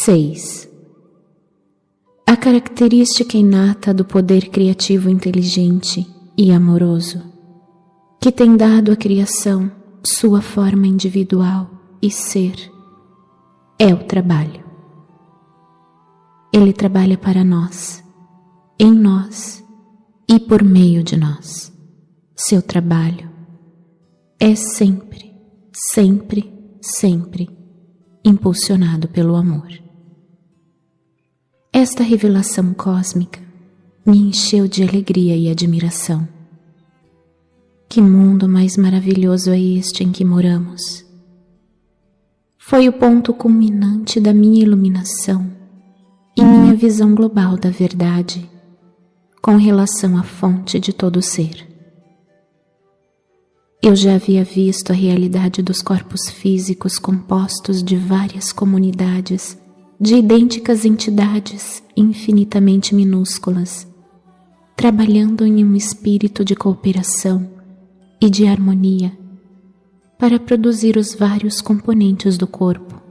6. A característica inata do poder criativo inteligente e amoroso, que tem dado à criação sua forma individual e ser, é o trabalho. Ele trabalha para nós, em nós e por meio de nós. Seu trabalho é sempre, sempre, sempre impulsionado pelo amor. Esta revelação cósmica me encheu de alegria e admiração. Que mundo mais maravilhoso é este em que moramos! Foi o ponto culminante da minha iluminação e minha visão global da verdade com relação à fonte de todo o ser. Eu já havia visto a realidade dos corpos físicos compostos de várias comunidades de idênticas entidades infinitamente minúsculas, trabalhando em um espírito de cooperação e de harmonia para produzir os vários componentes do corpo,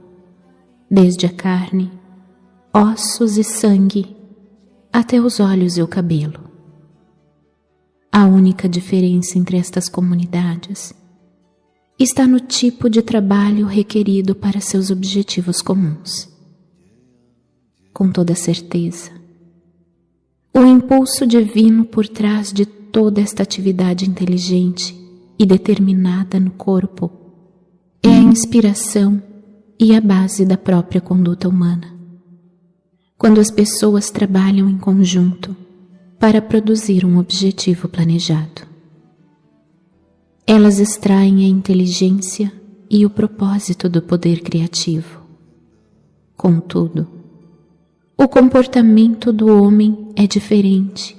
desde a carne, ossos e sangue, até os olhos e o cabelo. A única diferença entre estas comunidades está no tipo de trabalho requerido para seus objetivos comuns. Com toda certeza, o impulso divino por trás de toda esta atividade inteligente e determinada no corpo é a inspiração e a base da própria conduta humana. Quando as pessoas trabalham em conjunto para produzir um objetivo planejado, elas extraem a inteligência e o propósito do poder criativo. Contudo, o comportamento do homem é diferente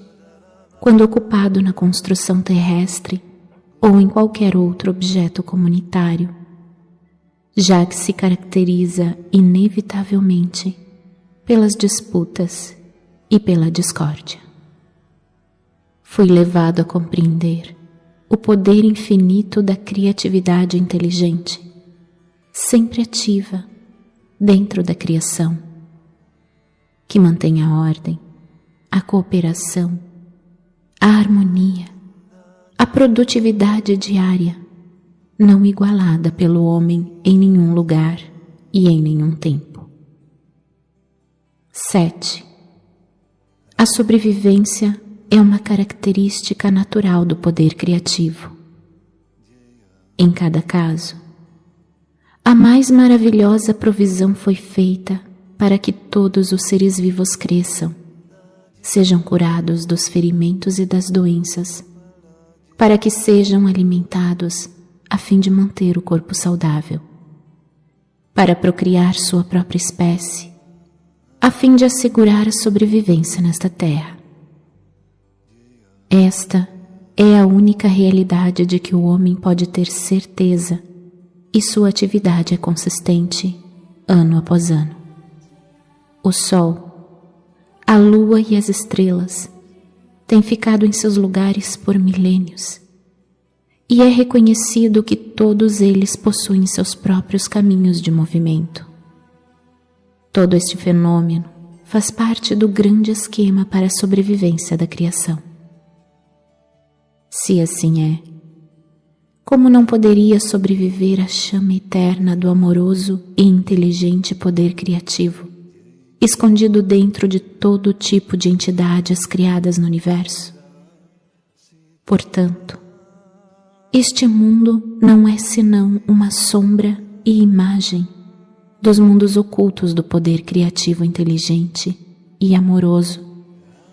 quando ocupado na construção terrestre ou em qualquer outro objeto comunitário, já que se caracteriza inevitavelmente pelas disputas e pela discórdia. Fui levado a compreender o poder infinito da criatividade inteligente, sempre ativa dentro da criação, que mantém a ordem, a cooperação, a harmonia, a produtividade diária, não igualada pelo homem em nenhum lugar e em nenhum tempo. 7. A sobrevivência é uma característica natural do poder criativo. Em cada caso, a mais maravilhosa provisão foi feita para que todos os seres vivos cresçam, sejam curados dos ferimentos e das doenças, para que sejam alimentados a fim de manter o corpo saudável, para procriar sua própria espécie, a fim de assegurar a sobrevivência nesta terra. Esta é a única realidade de que o homem pode ter certeza e sua atividade é consistente ano após ano. O Sol, a Lua e as estrelas têm ficado em seus lugares por milênios e é reconhecido que todos eles possuem seus próprios caminhos de movimento. Todo este fenômeno faz parte do grande esquema para a sobrevivência da criação. Se assim é, como não poderia sobreviver a chama eterna do amoroso e inteligente poder criativo, escondido dentro de todo tipo de entidades criadas no universo? Portanto, este mundo não é senão uma sombra e imagem dos mundos ocultos do poder criativo inteligente e amoroso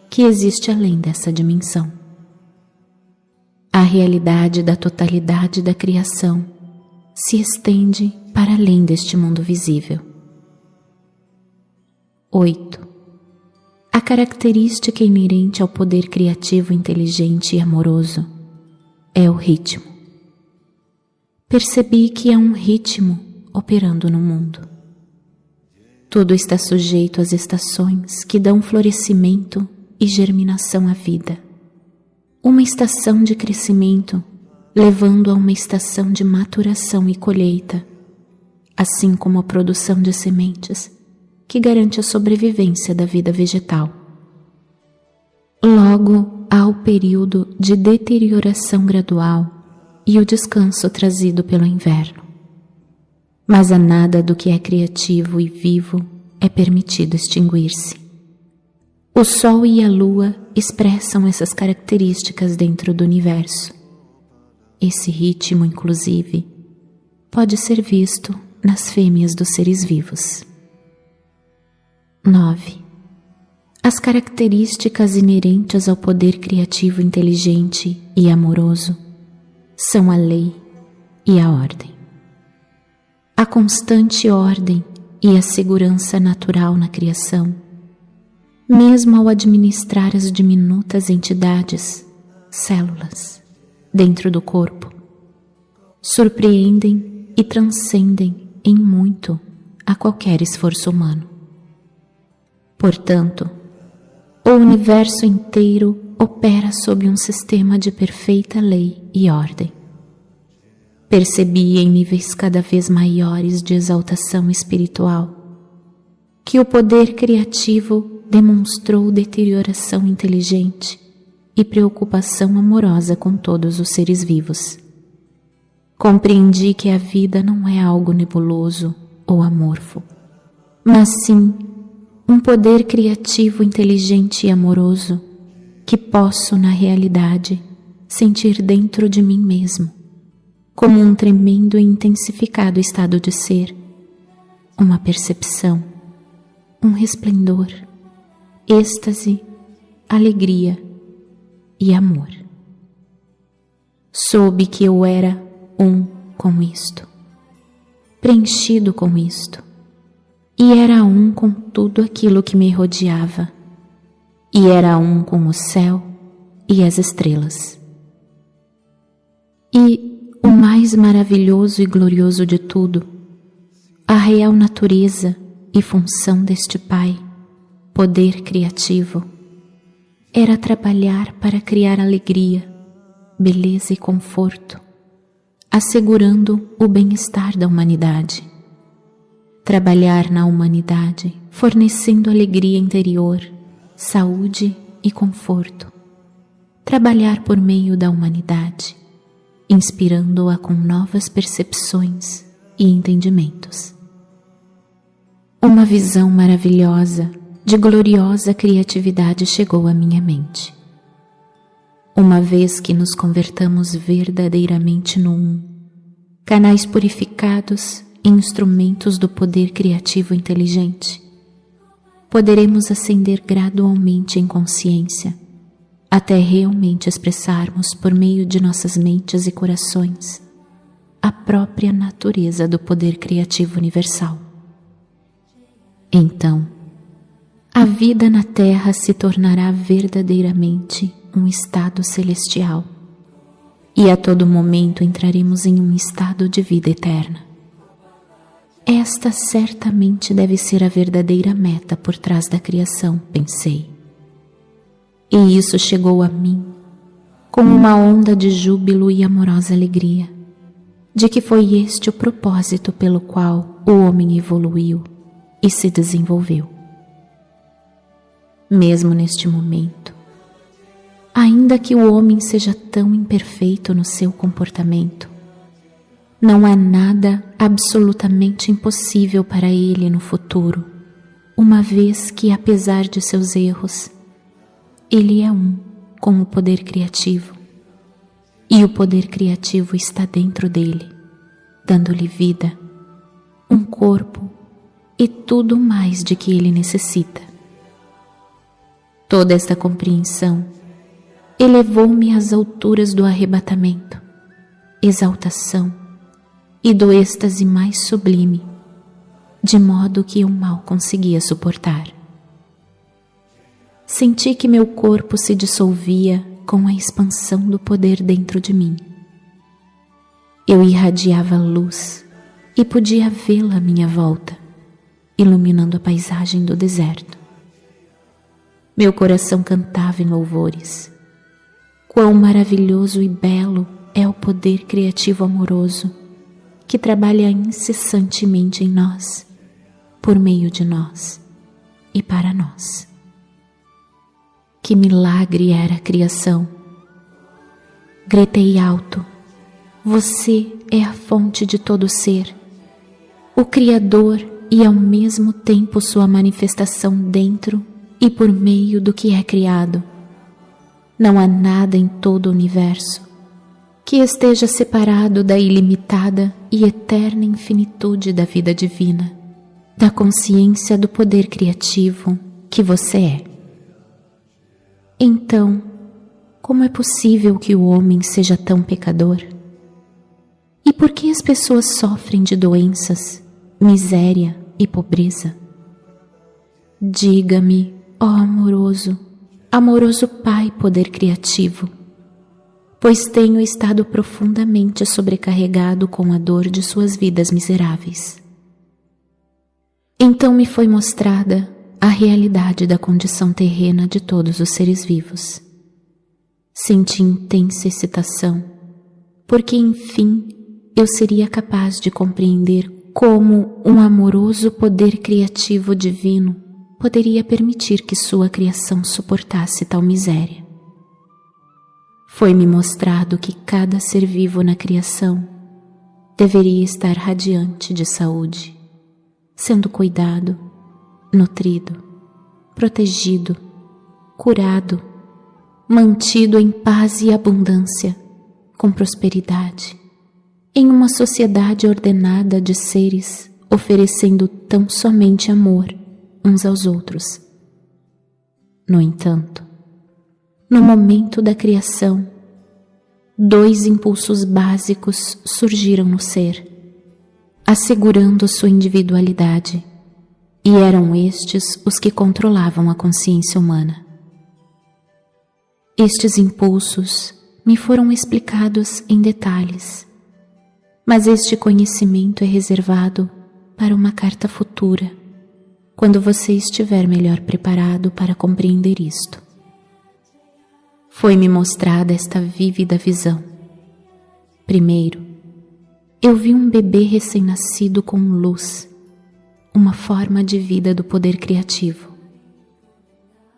que existe além dessa dimensão. A realidade da totalidade da criação se estende para além deste mundo visível. 8. A característica inerente ao poder criativo inteligente e amoroso é o ritmo. Percebi que há um ritmo operando no mundo. Tudo está sujeito às estações que dão florescimento e germinação à vida. Uma estação de crescimento levando a uma estação de maturação e colheita, assim como a produção de sementes que garante a sobrevivência da vida vegetal. Logo, há o período de deterioração gradual e o descanso trazido pelo inverno. Mas a nada do que é criativo e vivo é permitido extinguir-se. O Sol e a Lua expressam essas características dentro do universo. Esse ritmo, inclusive, pode ser visto nas fêmeas dos seres vivos. 9. As características inerentes ao poder criativo inteligente e amoroso são a lei e a ordem. A constante ordem e a segurança natural na criação, mesmo ao administrar as diminutas entidades, células, dentro do corpo, surpreendem e transcendem em muito a qualquer esforço humano. Portanto, o universo inteiro opera sob um sistema de perfeita lei e ordem. Percebi em níveis cada vez maiores de exaltação espiritual que o poder criativo demonstrou deterioração inteligente e preocupação amorosa com todos os seres vivos. Compreendi que a vida não é algo nebuloso ou amorfo, mas sim um poder criativo inteligente e amoroso que posso, na realidade, sentir dentro de mim mesmo, como um tremendo e intensificado estado de ser, uma percepção, um resplendor, êxtase, alegria e amor. Soube que eu era um com isto, preenchido com isto, e era um com tudo aquilo que me rodeava, e era um com o céu e as estrelas. E o mais maravilhoso e glorioso de tudo, a real natureza e função deste Pai, poder criativo, era trabalhar para criar alegria, beleza e conforto, assegurando o bem-estar da humanidade. Trabalhar na humanidade, fornecendo alegria interior, saúde e conforto. Trabalhar por meio da humanidade, inspirando-a com novas percepções e entendimentos. Uma visão maravilhosa de gloriosa criatividade chegou à minha mente. Uma vez que nos convertamos verdadeiramente no Um, canais purificados e instrumentos do poder criativo inteligente, poderemos ascender gradualmente em consciência, até realmente expressarmos por meio de nossas mentes e corações a própria natureza do poder criativo universal. Então, a vida na Terra se tornará verdadeiramente um estado celestial, e a todo momento entraremos em um estado de vida eterna. Esta certamente deve ser a verdadeira meta por trás da criação, pensei. E isso chegou a mim com uma onda de júbilo e amorosa alegria, de que foi este o propósito pelo qual o homem evoluiu e se desenvolveu. Mesmo neste momento, ainda que o homem seja tão imperfeito no seu comportamento, não há nada absolutamente impossível para ele no futuro, uma vez que, apesar de seus erros, ele é um com o poder criativo, e o poder criativo está dentro dele, dando-lhe vida, um corpo e tudo mais de que ele necessita. Toda esta compreensão elevou-me às alturas do arrebatamento, exaltação e do êxtase mais sublime, de modo que eu mal conseguia suportar. Senti que meu corpo se dissolvia com a expansão do poder dentro de mim. Eu irradiava luz e podia vê-la à minha volta, iluminando a paisagem do deserto. Meu coração cantava em louvores. Quão maravilhoso e belo é o poder criativo amoroso que trabalha incessantemente em nós, por meio de nós. e para nós. Que milagre era a criação! Gritei alto: você é a fonte de todo ser, o Criador e ao mesmo tempo sua manifestação dentro e por meio do que é criado. Não há nada em todo o universo que esteja separado da ilimitada e eterna infinitude da vida divina, da consciência do poder criativo que você é. Então, como é possível que o homem seja tão pecador? E por que as pessoas sofrem de doenças, miséria e pobreza? Diga-me, ó amoroso Pai poder criativo, pois tenho estado profundamente sobrecarregado com a dor de suas vidas miseráveis. Então me foi mostrada a realidade da condição terrena de todos os seres vivos. Senti intensa excitação, porque enfim eu seria capaz de compreender como um amoroso poder criativo divino poderia permitir que sua criação suportasse tal miséria. Foi-me mostrado que cada ser vivo na criação deveria estar radiante de saúde, sendo cuidado, nutrido, protegido, curado, mantido em paz e abundância, com prosperidade, em uma sociedade ordenada de seres oferecendo tão somente amor uns aos outros. No entanto, no momento da criação, 2 impulsos básicos surgiram no ser, assegurando sua individualidade, e eram estes os que controlavam a consciência humana. Estes impulsos me foram explicados em detalhes, mas este conhecimento é reservado para uma carta futura, quando você estiver melhor preparado para compreender isto. Foi-me mostrada esta vívida visão. Primeiro, eu vi um bebê recém-nascido com luz, uma forma de vida do poder criativo.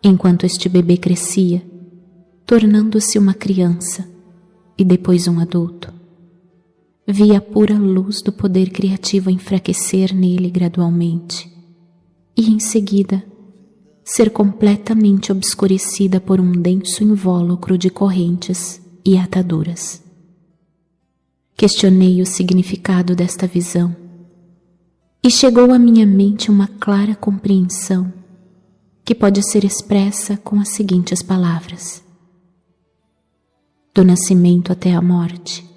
Enquanto este bebê crescia, tornando-se uma criança e depois um adulto, vi a pura luz do poder criativo enfraquecer nele gradualmente e, em seguida, ser completamente obscurecida por um denso invólucro de correntes e ataduras. Questionei o significado desta visão e chegou à minha mente uma clara compreensão que pode ser expressa com as seguintes palavras: do nascimento até a morte,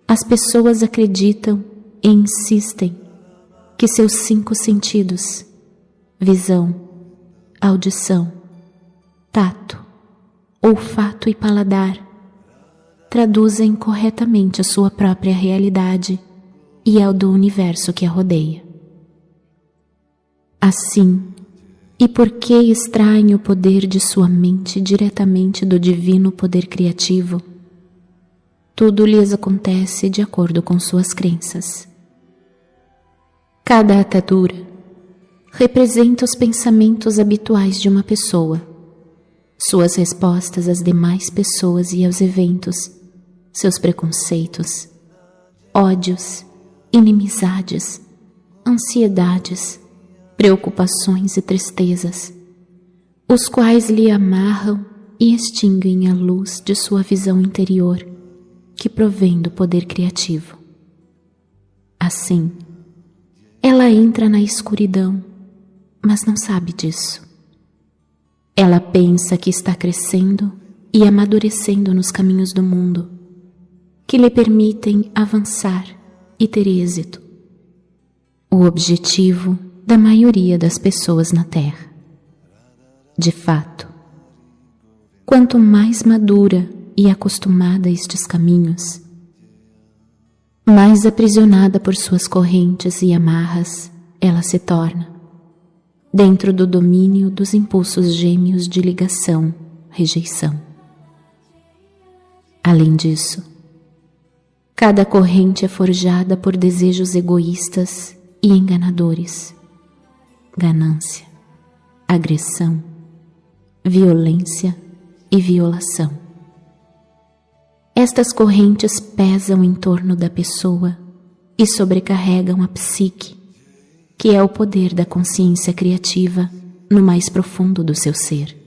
as pessoas acreditam e insistem que seus 5 sentidos, visão, audição, tato, olfato e paladar, traduzem corretamente a sua própria realidade e ao do universo que a rodeia. Assim, e porque extraem o poder de sua mente diretamente do divino poder criativo, tudo lhes acontece de acordo com suas crenças. Cada atadura representa os pensamentos habituais de uma pessoa, suas respostas às demais pessoas e aos eventos, seus preconceitos, ódios, inimizades, ansiedades, preocupações e tristezas, os quais lhe amarram e extinguem a luz de sua visão interior, que provém do poder criativo. Assim, ela entra na escuridão, mas não sabe disso. Ela pensa que está crescendo e amadurecendo nos caminhos do mundo, que lhe permitem avançar e ter êxito, o objetivo da maioria das pessoas na Terra. De fato, quanto mais madura e acostumada a estes caminhos, mais aprisionada por suas correntes e amarras ela se torna, dentro do domínio dos impulsos gêmeos de ligação, rejeição. Além disso, cada corrente é forjada por desejos egoístas e enganadores, ganância, agressão, violência e violação. Estas correntes pesam em torno da pessoa e sobrecarregam a psique, que é o poder da consciência criativa no mais profundo do seu ser.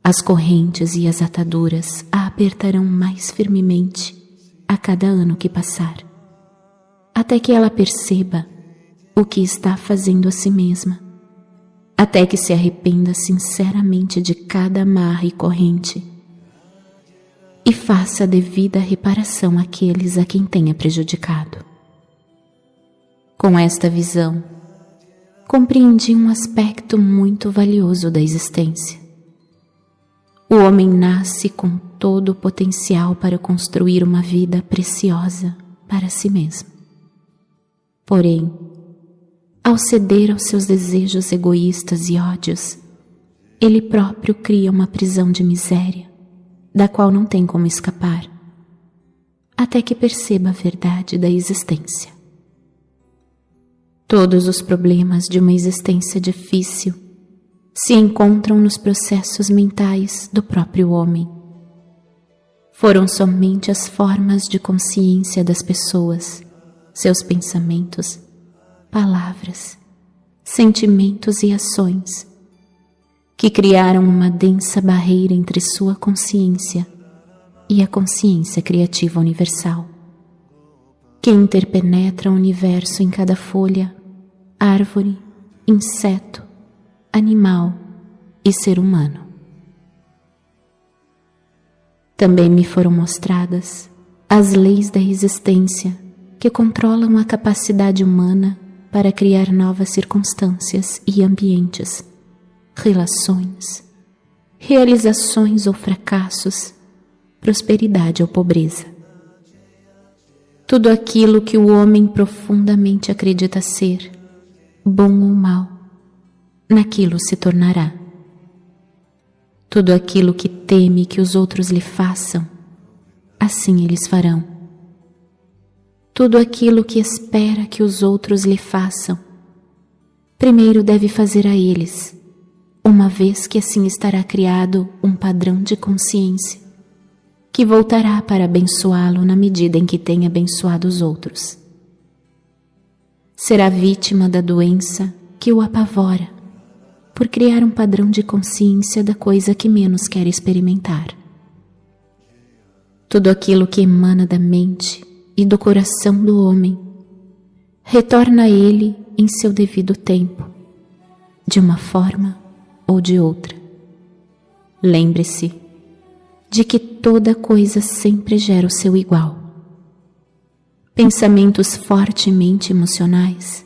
As correntes e as ataduras a apertarão mais firmemente a cada ano que passar, até que ela perceba o que está fazendo a si mesma, até que se arrependa sinceramente de cada amarra e corrente e faça a devida reparação àqueles a quem tenha prejudicado. Com esta visão, compreendi um aspecto muito valioso da existência. O homem nasce com todo o potencial para construir uma vida preciosa para si mesmo. Porém, ao ceder aos seus desejos egoístas e ódios, ele próprio cria uma prisão de miséria, da qual não tem como escapar, até que perceba a verdade da existência. Todos os problemas de uma existência difícil se encontram nos processos mentais do próprio homem. Foram somente as formas de consciência das pessoas, seus pensamentos, palavras, sentimentos e ações, que criaram uma densa barreira entre sua consciência e a consciência criativa universal, que interpenetra o universo em cada folha, árvore, inseto, animal e ser humano. Também me foram mostradas as leis da existência que controlam a capacidade humana para criar novas circunstâncias e ambientes, relações, realizações ou fracassos, prosperidade ou pobreza. Tudo aquilo que o homem profundamente acredita ser, bom ou mal, naquilo se tornará. Tudo aquilo que teme que os outros lhe façam, assim eles farão. Tudo aquilo que espera que os outros lhe façam, primeiro deve fazer a eles, uma vez que assim estará criado um padrão de consciência, que voltará para abençoá-lo na medida em que tenha abençoado os outros. Será vítima da doença que o apavora, por criar um padrão de consciência da coisa que menos quer experimentar. Tudo aquilo que emana da mente e do coração do homem retorna a ele em seu devido tempo, de uma forma ou de outra. Lembre-se de que toda coisa sempre gera o seu igual. Pensamentos fortemente emocionais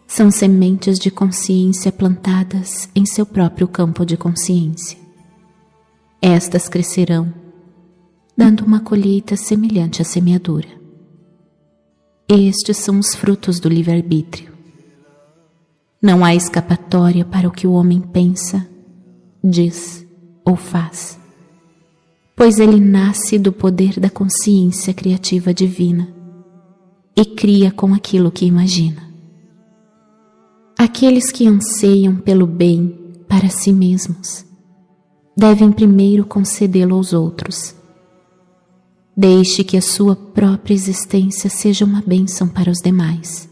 são sementes de consciência plantadas em seu próprio campo de consciência. Estas crescerão, dando uma colheita semelhante à semeadura. Estes são os frutos do livre-arbítrio. Não há escapatória para o que o homem pensa, diz ou faz, pois ele nasce do poder da consciência criativa divina e cria com aquilo que imagina. Aqueles que anseiam pelo bem para si mesmos devem primeiro concedê-lo aos outros. Deixe que a sua própria existência seja uma bênção para os demais.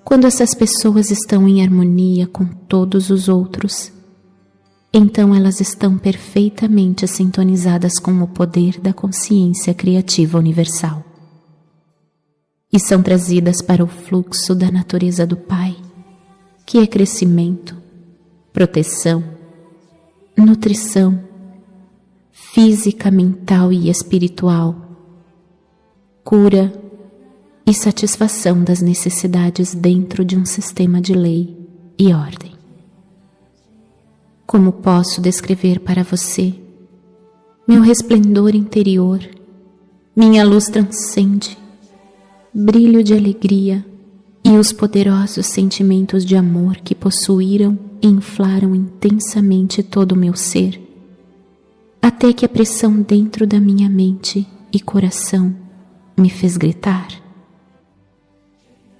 Quando essas pessoas estão em harmonia com todos os outros, então elas estão perfeitamente sintonizadas com o poder da consciência criativa universal e são trazidas para o fluxo da natureza do Pai, que é crescimento, proteção, nutrição, física, mental e espiritual, cura e satisfação das necessidades dentro de um sistema de lei e ordem. Como posso descrever para você meu resplendor interior, minha luz transcende, brilho de alegria e os poderosos sentimentos de amor que possuíram e inflaram intensamente todo o meu ser, até que a pressão dentro da minha mente e coração me fez gritar.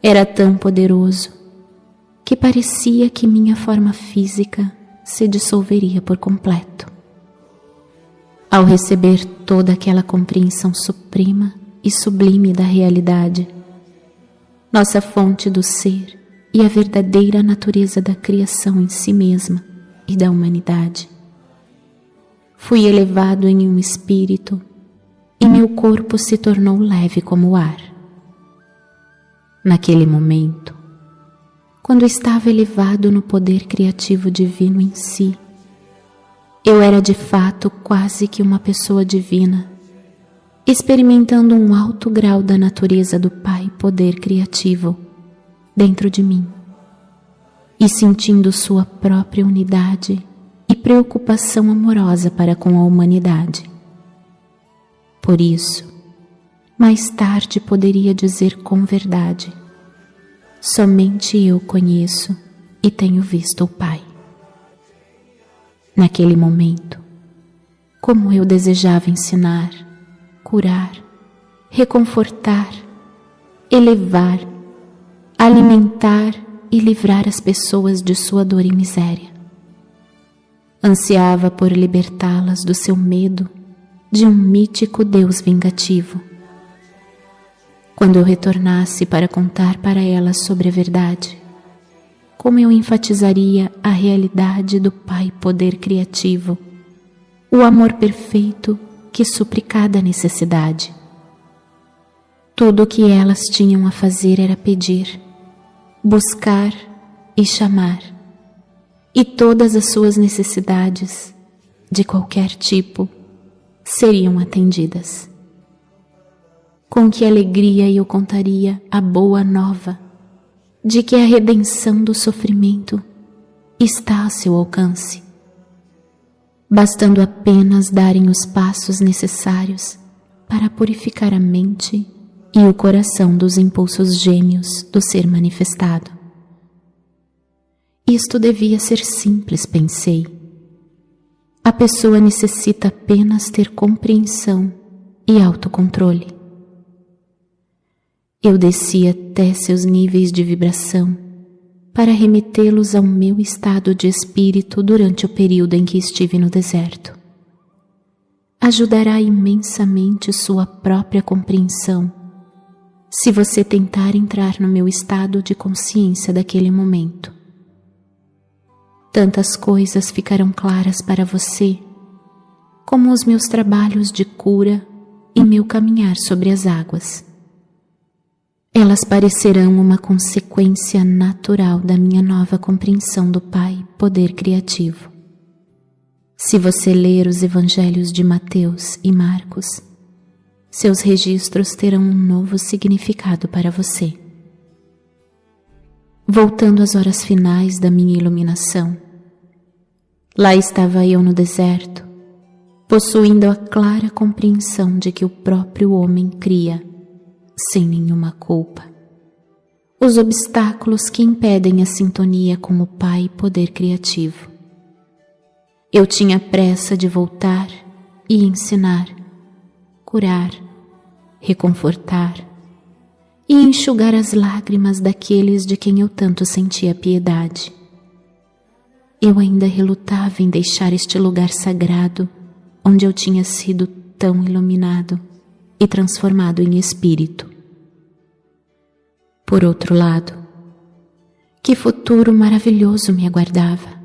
Era tão poderoso que parecia que minha forma física se dissolveria por completo. Ao receber toda aquela compreensão suprema e sublime da realidade, nossa fonte do ser e a verdadeira natureza da criação em si mesma e da humanidade, fui elevado em um espírito e meu corpo se tornou leve como o ar. Naquele momento, quando estava elevado no poder criativo divino em si, eu era de fato quase que uma pessoa divina, experimentando um alto grau da natureza do Pai Poder Criativo dentro de mim e sentindo sua própria unidade e preocupação amorosa para com a humanidade. Por isso, mais tarde poderia dizer com verdade: somente eu conheço e tenho visto o Pai. Naquele momento, como eu desejava ensinar, curar, reconfortar, elevar, alimentar e livrar as pessoas de sua dor e miséria. Ansiava por libertá-las do seu medo de um mítico Deus vingativo. Quando eu retornasse para contar para elas sobre a verdade, como eu enfatizaria a realidade do Pai Poder Criativo, o amor perfeito que supre cada necessidade. Tudo o que elas tinham a fazer era pedir, buscar e chamar, e todas as suas necessidades, de qualquer tipo, seriam atendidas. Com que alegria eu contaria a boa nova de que a redenção do sofrimento está a seu alcance, bastando apenas darem os passos necessários para purificar a mente e o coração dos impulsos gêmeos do ser manifestado. Isto devia ser simples, pensei. A pessoa necessita apenas ter compreensão e autocontrole. Eu desci até seus níveis de vibração para remetê-los ao meu estado de espírito durante o período em que estive no deserto. Ajudará imensamente sua própria compreensão se você tentar entrar no meu estado de consciência daquele momento. Tantas coisas ficarão claras para você, como os meus trabalhos de cura e meu caminhar sobre as águas. Elas parecerão uma consequência natural da minha nova compreensão do Pai Poder Criativo. Se você ler os evangelhos de Mateus e Marcos, seus registros terão um novo significado para você. Voltando às horas finais da minha iluminação, lá estava eu no deserto, possuindo a clara compreensão de que o próprio homem cria, sem nenhuma culpa, os obstáculos que impedem a sintonia com o Pai Poder Criativo. Eu tinha pressa de voltar e ensinar, curar, reconfortar e enxugar as lágrimas daqueles de quem eu tanto sentia piedade. Eu ainda relutava em deixar este lugar sagrado onde eu tinha sido tão iluminado e transformado em espírito. Por outro lado, que futuro maravilhoso me aguardava.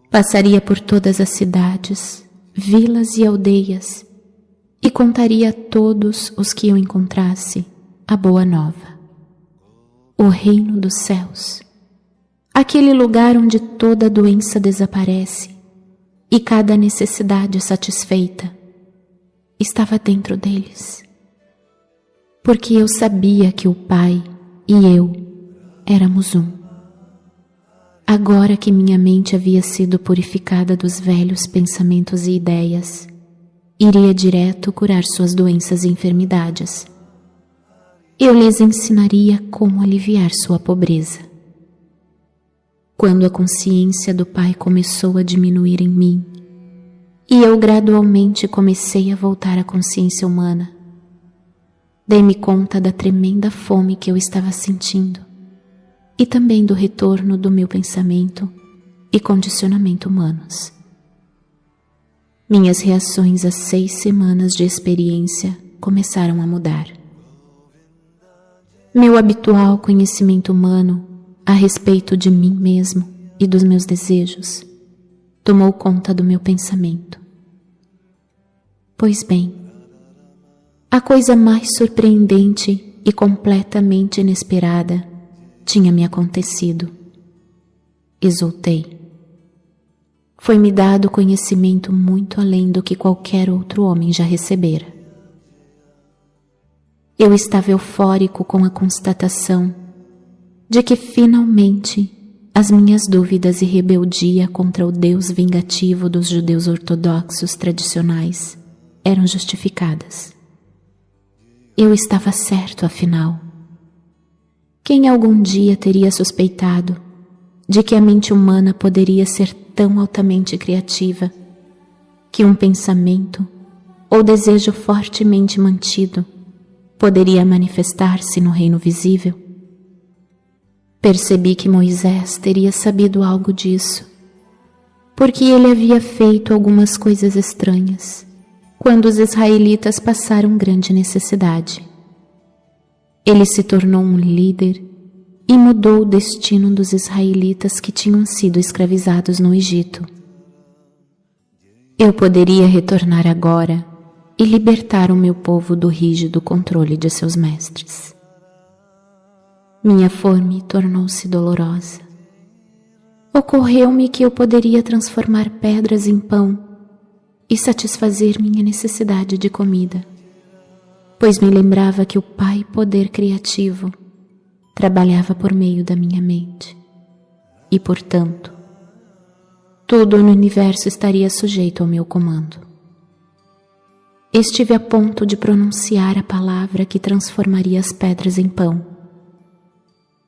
Passaria por todas as cidades, vilas e aldeias e contaria a todos os que eu encontrasse a boa nova. O reino dos céus, aquele lugar onde toda doença desaparece e cada necessidade satisfeita, estava dentro deles. Porque eu sabia que o Pai e eu éramos um. Agora que minha mente havia sido purificada dos velhos pensamentos e ideias, iria direto curar suas doenças e enfermidades. Eu lhes ensinaria como aliviar sua pobreza. Quando a consciência do Pai começou a diminuir em mim, e eu gradualmente comecei a voltar à consciência humana, dei-me conta da tremenda fome que eu estava sentindo e também do retorno do meu pensamento e condicionamento humanos. Minhas reações às 6 semanas de experiência começaram a mudar. Meu habitual conhecimento humano a respeito de mim mesmo e dos meus desejos tomou conta do meu pensamento. Pois bem, a coisa mais surpreendente e completamente inesperada tinha me acontecido. Exultei. Foi-me dado conhecimento muito além do que qualquer outro homem já recebera. Eu estava eufórico com a constatação de que finalmente as minhas dúvidas e rebeldia contra o Deus vingativo dos judeus ortodoxos tradicionais eram justificadas. Eu estava certo, afinal. Quem algum dia teria suspeitado de que a mente humana poderia ser tão altamente criativa que um pensamento ou desejo fortemente mantido poderia manifestar-se no reino visível? Percebi que Moisés teria sabido algo disso, porque ele havia feito algumas coisas estranhas quando os israelitas passaram grande necessidade. Ele se tornou um líder e mudou o destino dos israelitas que tinham sido escravizados no Egito. Eu poderia retornar agora e libertar o meu povo do rígido controle de seus mestres. Minha fome tornou-se dolorosa. Ocorreu-me que eu poderia transformar pedras em pão e satisfazer minha necessidade de comida, pois me lembrava que o Pai Poder Criativo trabalhava por meio da minha mente e, portanto, tudo no universo estaria sujeito ao meu comando. Estive a ponto de pronunciar a palavra que transformaria as pedras em pão,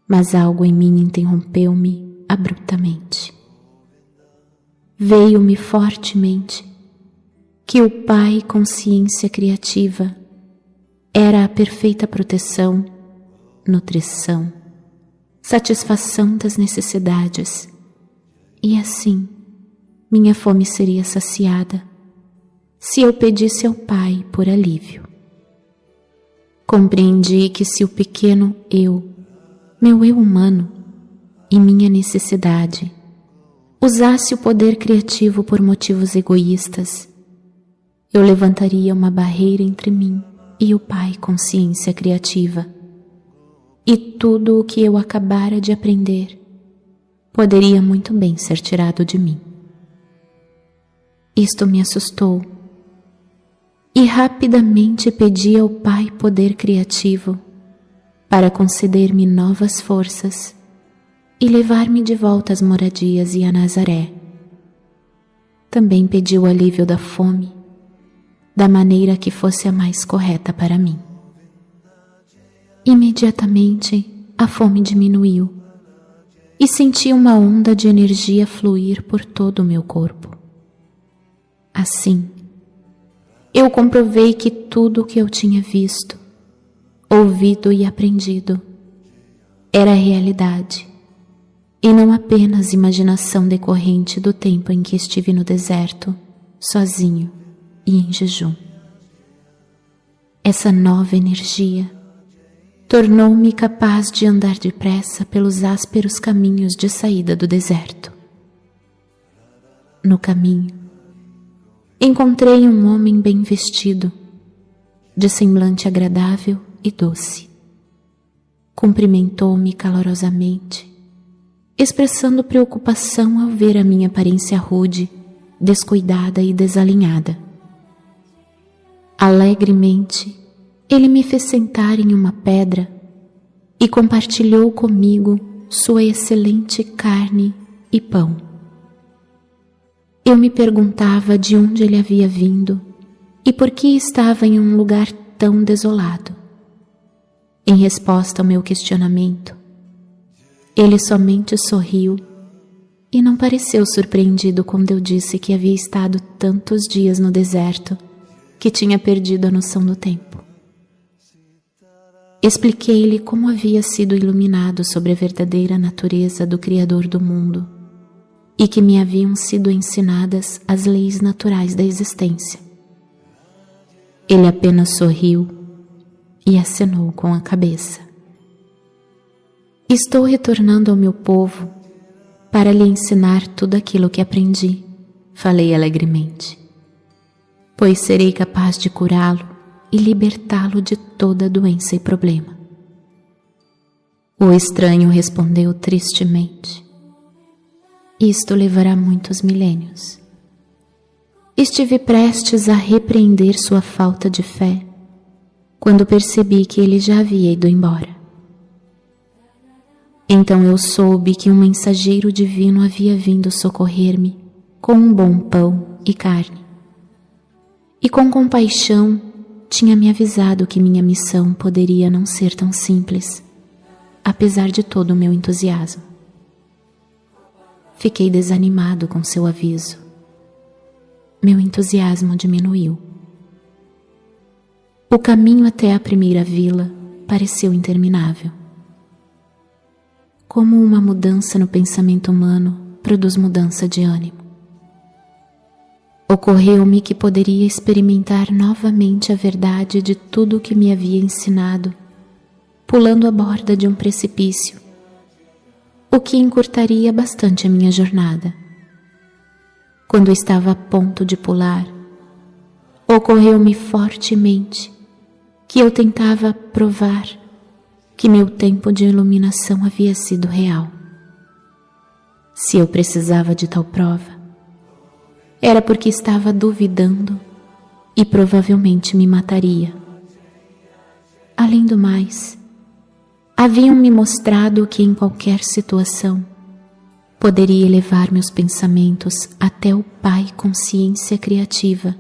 mas algo em mim interrompeu-me abruptamente. Veio-me fortemente que o Pai Consciência Criativa era a perfeita proteção, nutrição, satisfação das necessidades, e assim minha fome seria saciada se eu pedisse ao Pai por alívio. Compreendi que se o pequeno eu, meu eu humano e minha necessidade, usasse o poder criativo por motivos egoístas, eu levantaria uma barreira entre mim e o Pai Consciência Criativa, e tudo o que eu acabara de aprender poderia muito bem ser tirado de mim. Isto me assustou, e rapidamente pedi ao Pai Poder Criativo para conceder-me novas forças e levar-me de volta às moradias e a Nazaré. Também pedi o alívio da fome, da maneira que fosse a mais correta para mim. Imediatamente a fome diminuiu e senti uma onda de energia fluir por todo o meu corpo. Assim, eu comprovei que tudo o que eu tinha visto, ouvido e aprendido era realidade e não apenas imaginação decorrente do tempo em que estive no deserto, sozinho e em jejum. Essa nova energia tornou-me capaz de andar depressa pelos ásperos caminhos de saída do deserto. No caminho, encontrei um homem bem vestido, de semblante agradável e doce. Cumprimentou-me calorosamente, expressando preocupação ao ver a minha aparência rude, descuidada e desalinhada. Alegremente, ele me fez sentar em uma pedra e compartilhou comigo sua excelente carne e pão. Eu me perguntava de onde ele havia vindo e por que estava em um lugar tão desolado. Em resposta ao meu questionamento, ele somente sorriu e não pareceu surpreendido quando eu disse que havia estado tantos dias no deserto que tinha perdido a noção do tempo. Expliquei-lhe como havia sido iluminado sobre a verdadeira natureza do Criador do mundo e que me haviam sido ensinadas as leis naturais da existência. Ele apenas sorriu e acenou com a cabeça. Estou retornando ao meu povo para lhe ensinar tudo aquilo que aprendi, falei alegremente, pois serei capaz de curá-lo e libertá-lo de toda doença e problema. O estranho respondeu tristemente: isto levará muitos milênios. Estive prestes a repreender sua falta de fé, quando percebi que ele já havia ido embora. Então eu soube que um mensageiro divino havia vindo socorrer-me com um bom pão e carne. E com compaixão tinha me avisado que minha missão poderia não ser tão simples, apesar de todo o meu entusiasmo. Fiquei desanimado com seu aviso. Meu entusiasmo diminuiu. O caminho até a primeira vila pareceu interminável. Como uma mudança no pensamento humano produz mudança de ânimo. Ocorreu-me que poderia experimentar novamente a verdade de tudo o que me havia ensinado, pulando a borda de um precipício, o que encurtaria bastante a minha jornada. Quando estava a ponto de pular, ocorreu-me fortemente que eu tentava provar que meu tempo de iluminação havia sido real. Se eu precisava de tal prova, era porque estava duvidando e provavelmente me mataria. Além do mais, haviam me mostrado que em qualquer situação poderia elevar meus pensamentos até o Pai Consciência Criativa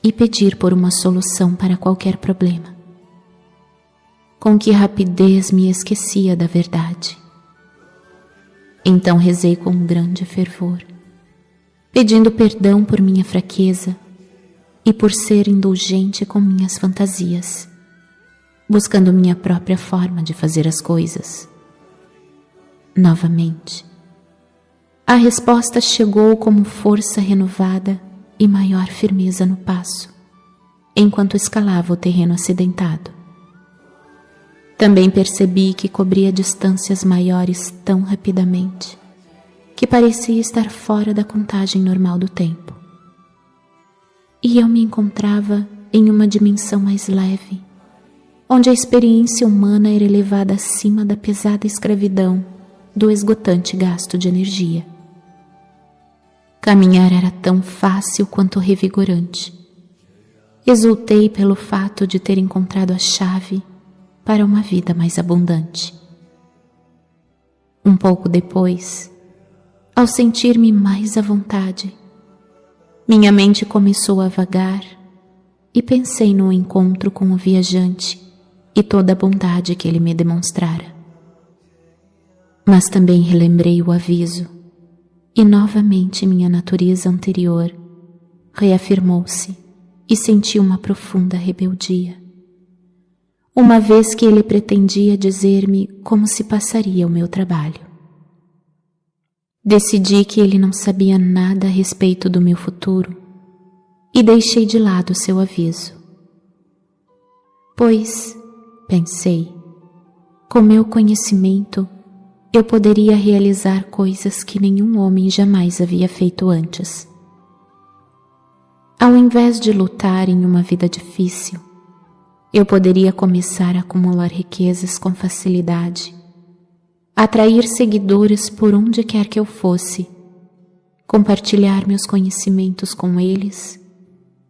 e pedir por uma solução para qualquer problema. Com que rapidez me esquecia da verdade. Então rezei com grande fervor, pedindo perdão por minha fraqueza e por ser indulgente com minhas fantasias, buscando minha própria forma de fazer as coisas. Novamente, a resposta chegou como força renovada e maior firmeza no passo, enquanto escalava o terreno acidentado. Também percebi que cobria distâncias maiores tão rapidamente que parecia estar fora da contagem normal do tempo. E eu me encontrava em uma dimensão mais leve, onde a experiência humana era elevada acima da pesada escravidão do esgotante gasto de energia. Caminhar era tão fácil quanto revigorante. Exultei pelo fato de ter encontrado a chave para uma vida mais abundante. Um pouco depois, ao sentir-me mais à vontade, minha mente começou a vagar e pensei no encontro com o viajante e toda a bondade que ele me demonstrara. Mas também relembrei o aviso e novamente minha natureza anterior reafirmou-se e senti uma profunda rebeldia, uma vez que ele pretendia dizer-me como se passaria o meu trabalho. Decidi que ele não sabia nada a respeito do meu futuro e deixei de lado seu aviso. Pois, pensei, com meu conhecimento, eu poderia realizar coisas que nenhum homem jamais havia feito antes. Ao invés de lutar em uma vida difícil, eu poderia começar a acumular riquezas com facilidade, atrair seguidores por onde quer que eu fosse, compartilhar meus conhecimentos com eles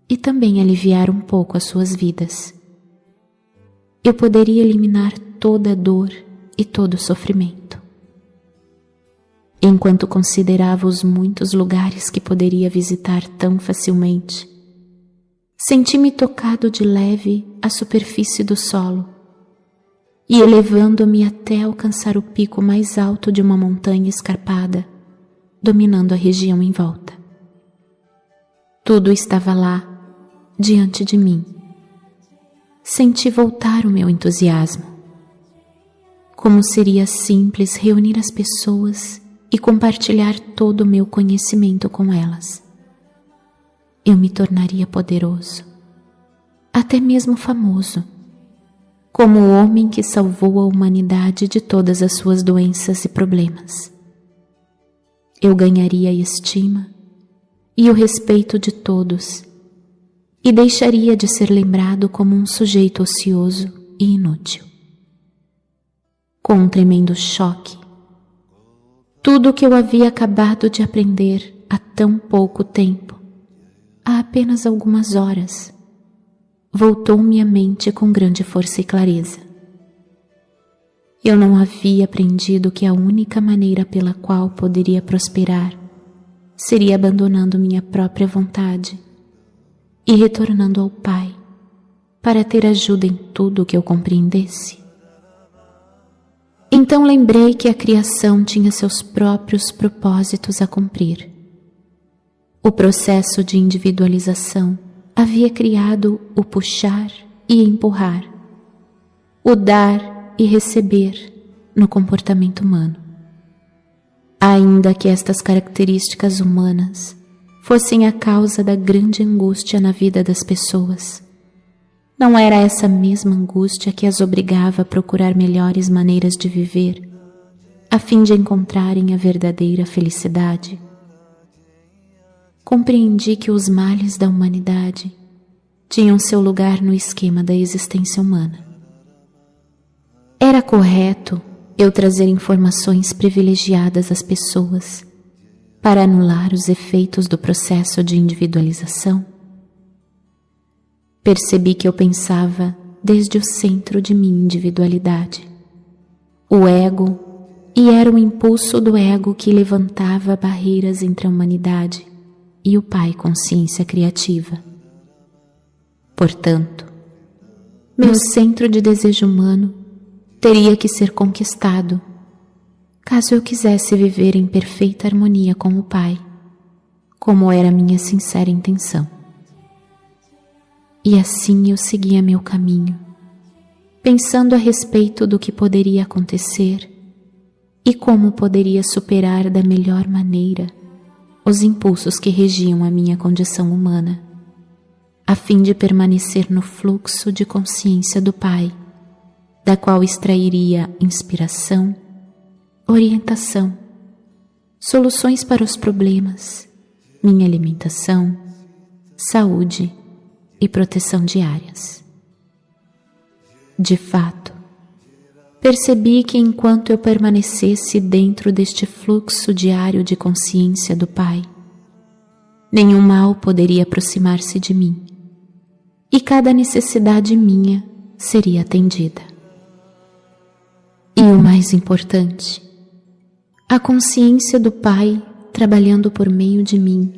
e também aliviar um pouco as suas vidas. Eu poderia eliminar toda a dor e todo o sofrimento. Enquanto considerava os muitos lugares que poderia visitar tão facilmente, senti-me tocado de leve à superfície do solo e elevando-me até alcançar o pico mais alto de uma montanha escarpada, dominando a região em volta. Tudo estava lá, diante de mim. senti voltar o meu entusiasmo. Como seria simples reunir as pessoas e compartilhar todo o meu conhecimento com elas. Eu me tornaria poderoso, até mesmo famoso, como o homem que salvou a humanidade de todas as suas doenças e problemas. Eu ganharia a estima e o respeito de todos e deixaria de ser lembrado como um sujeito ocioso e inútil. Com um tremendo choque, tudo o que eu havia acabado de aprender há tão pouco tempo, há apenas algumas horas, voltou-me à mente com grande força e clareza. Eu não havia aprendido que a única maneira pela qual poderia prosperar seria abandonando minha própria vontade e retornando ao Pai para ter ajuda em tudo o que eu compreendesse. Então lembrei que a criação tinha seus próprios propósitos a cumprir. O processo de individualização havia criado o puxar e empurrar, o dar e receber no comportamento humano. Ainda que estas características humanas fossem a causa da grande angústia na vida das pessoas, não era essa mesma angústia que as obrigava a procurar melhores maneiras de viver, a fim de encontrarem a verdadeira felicidade. Compreendi que os males da humanidade tinham seu lugar no esquema da existência humana. Era correto eu trazer informações privilegiadas às pessoas para anular os efeitos do processo de individualização? Percebi que eu pensava desde o centro de minha individualidade, o ego, e era o impulso do ego que levantava barreiras entre a humanidade e o Pai Consciência Criativa. Portanto, meu centro de desejo humano teria que ser conquistado, caso eu quisesse viver em perfeita harmonia com o Pai, como era minha sincera intenção. E assim eu seguia meu caminho, pensando a respeito do que poderia acontecer e como poderia superar da melhor maneira os impulsos que regiam a minha condição humana, a fim de permanecer no fluxo de consciência do Pai, da qual extrairia inspiração, orientação, soluções para os problemas, minha alimentação, saúde e proteção diárias. De fato, percebi que enquanto eu permanecesse dentro deste fluxo diário de consciência do Pai, nenhum mal poderia aproximar-se de mim, e cada necessidade minha seria atendida. E o mais importante, a consciência do Pai, trabalhando por meio de mim,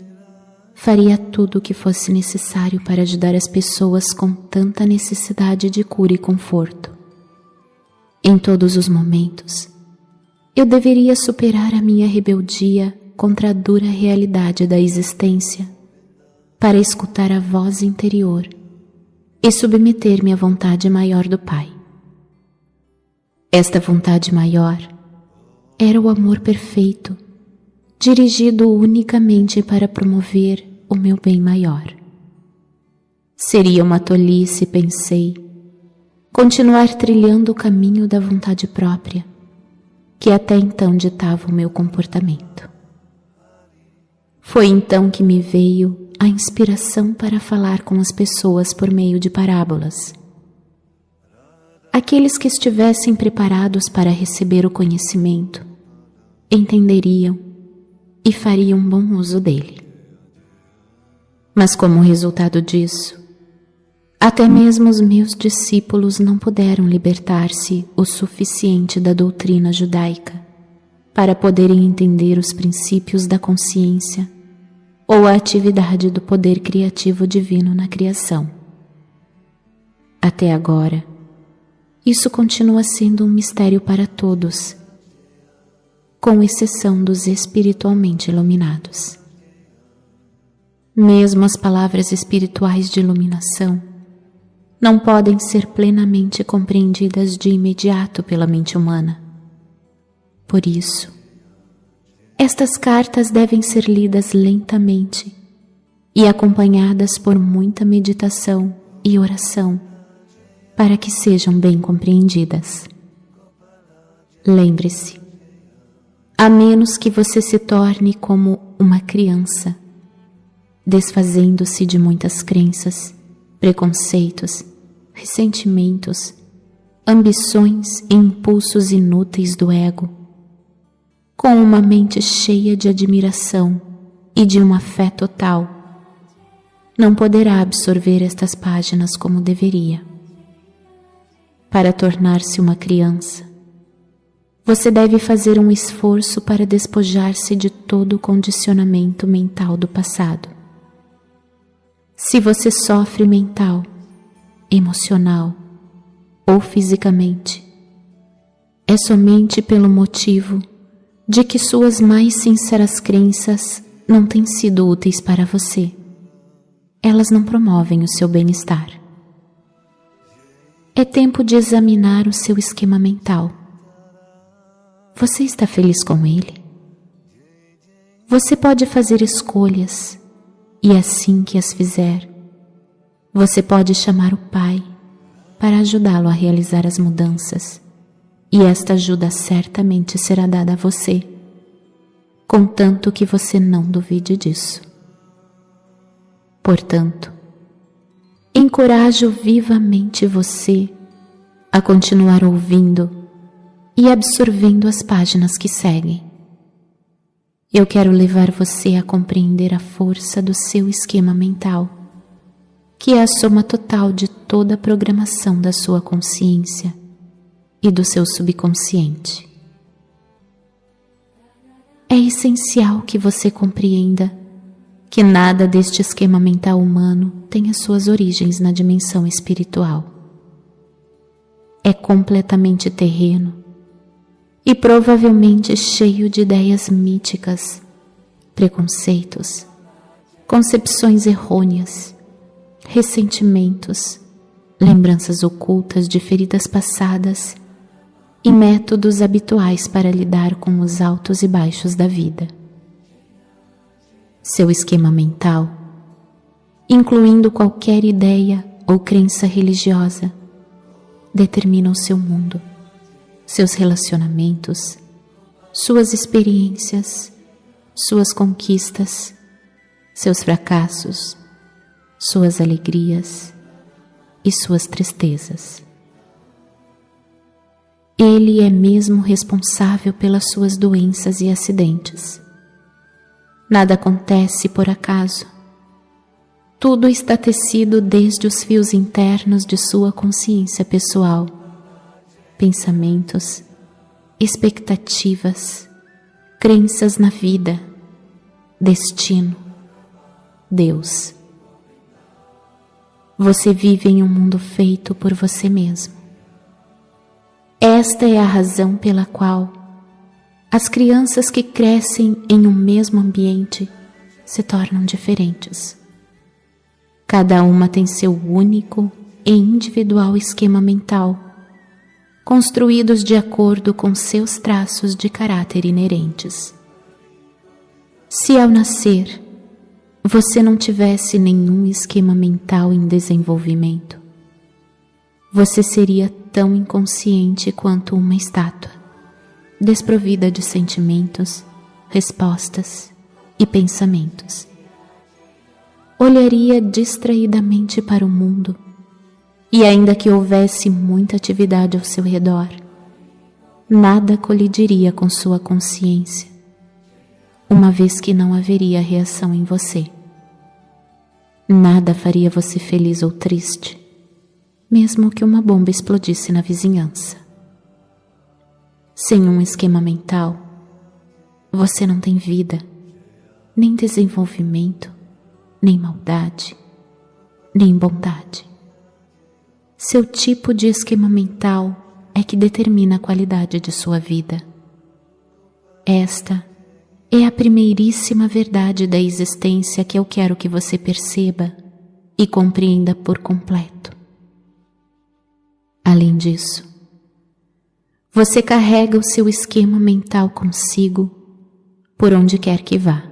faria tudo o que fosse necessário para ajudar as pessoas com tanta necessidade de cura e conforto. Em todos os momentos, eu deveria superar a minha rebeldia contra a dura realidade da existência para escutar a voz interior e submeter-me à vontade maior do Pai. Esta vontade maior era o amor perfeito, dirigido unicamente para promover o meu bem maior. Seria uma tolice, pensei, continuar trilhando o caminho da vontade própria, que até então ditava o meu comportamento. Foi então que me veio a inspiração para falar com as pessoas por meio de parábolas. Aqueles que estivessem preparados para receber o conhecimento entenderiam e fariam bom uso dele. Mas como resultado disso, até mesmo os meus discípulos não puderam libertar-se o suficiente da doutrina judaica para poderem entender os princípios da consciência ou a atividade do poder criativo divino na criação. Até agora, isso continua sendo um mistério para todos, com exceção dos espiritualmente iluminados. Mesmo as palavras espirituais de iluminação não podem ser plenamente compreendidas de imediato pela mente humana. Por isso, estas cartas devem ser lidas lentamente e acompanhadas por muita meditação e oração para que sejam bem compreendidas. Lembre-se, a menos que você se torne como uma criança, desfazendo-se de muitas crenças, preconceitos, ressentimentos, ambições e impulsos inúteis do ego, com uma mente cheia de admiração e de uma fé total, não poderá absorver estas páginas como deveria. Para tornar-se uma criança, você deve fazer um esforço para despojar-se de todo o condicionamento mental do passado. Se você sofre mental, emocional ou fisicamente, é somente pelo motivo de que suas mais sinceras crenças não têm sido úteis para você. Elas não promovem o seu bem-estar. É tempo de examinar o seu esquema mental. Você está feliz com ele? Você pode fazer escolhas, e assim que as fizer, você pode chamar o Pai para ajudá-lo a realizar as mudanças, e esta ajuda certamente será dada a você, contanto que você não duvide disso. Portanto, encorajo vivamente você a continuar ouvindo e absorvendo as páginas que seguem. Eu quero levar você a compreender a força do seu esquema mental, que é a soma total de toda a programação da sua consciência e do seu subconsciente. É essencial que você compreenda que nada deste esquema mental humano tem as suas origens na dimensão espiritual. É completamente terreno e provavelmente cheio de ideias míticas, preconceitos, concepções errôneas, ressentimentos, lembranças ocultas de feridas passadas e métodos habituais para lidar com os altos e baixos da vida. Seu esquema mental, incluindo qualquer ideia ou crença religiosa, determina o seu mundo, seus relacionamentos, suas experiências, suas conquistas, seus fracassos, suas alegrias e suas tristezas. Ele é mesmo responsável pelas suas doenças e acidentes. Nada acontece por acaso. Tudo está tecido desde os fios internos de sua consciência pessoal, pensamentos, expectativas, crenças na vida, destino, Deus. Você vive em um mundo feito por você mesmo. Esta é a razão pela qual as crianças que crescem em um mesmo ambiente se tornam diferentes. Cada uma tem seu único e individual esquema mental, construídos de acordo com seus traços de caráter inerentes. Se ao nascer você não tivesse nenhum esquema mental em desenvolvimento, você seria tão inconsciente quanto uma estátua, desprovida de sentimentos, respostas e pensamentos. Olharia distraidamente para o mundo, e ainda que houvesse muita atividade ao seu redor, nada colidiria com sua consciência, uma vez que não haveria reação em você. Nada faria você feliz ou triste, mesmo que uma bomba explodisse na vizinhança. Sem um esquema mental, você não tem vida, nem desenvolvimento, nem maldade, nem bondade. Seu tipo de esquema mental é que determina a qualidade de sua vida. Esta é a primeiríssima verdade da existência que eu quero que você perceba e compreenda por completo. Além disso, você carrega o seu esquema mental consigo por onde quer que vá.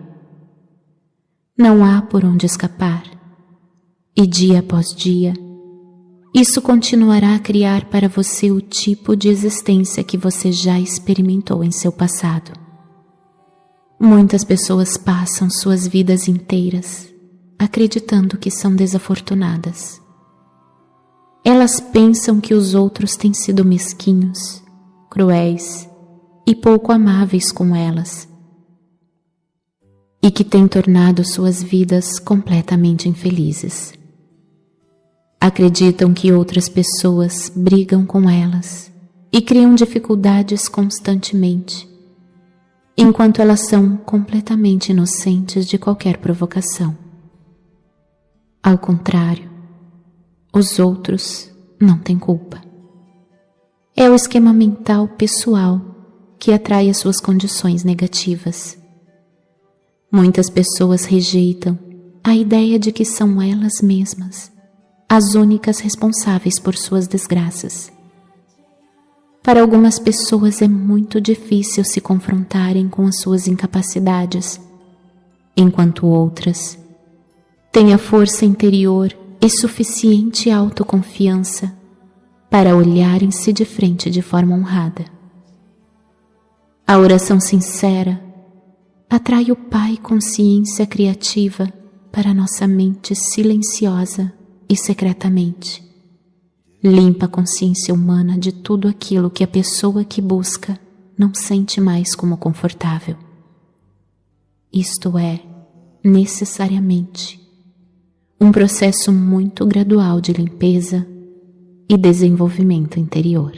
Não há por onde escapar, e dia após dia, isso continuará a criar para você o tipo de existência que você já experimentou em seu passado. Muitas pessoas passam suas vidas inteiras acreditando que são desafortunadas. Elas pensam que os outros têm sido mesquinhos, cruéis e pouco amáveis com elas, e que têm tornado suas vidas completamente infelizes. Acreditam que outras pessoas brigam com elas e criam dificuldades constantemente, enquanto elas são completamente inocentes de qualquer provocação. Ao contrário, os outros não têm culpa. É o esquema mental pessoal que atrai as suas condições negativas. Muitas pessoas rejeitam a ideia de que são elas mesmas as únicas responsáveis por suas desgraças. Para algumas pessoas é muito difícil se confrontarem com as suas incapacidades, enquanto outras têm a força interior e suficiente autoconfiança para olharem-se de frente de forma honrada. A oração sincera atrai o Pai consciência criativa para nossa mente silenciosa e secretamente. Limpa a consciência humana de tudo aquilo que a pessoa que busca não sente mais como confortável. Isto é, necessariamente, um processo muito gradual de limpeza e desenvolvimento interior.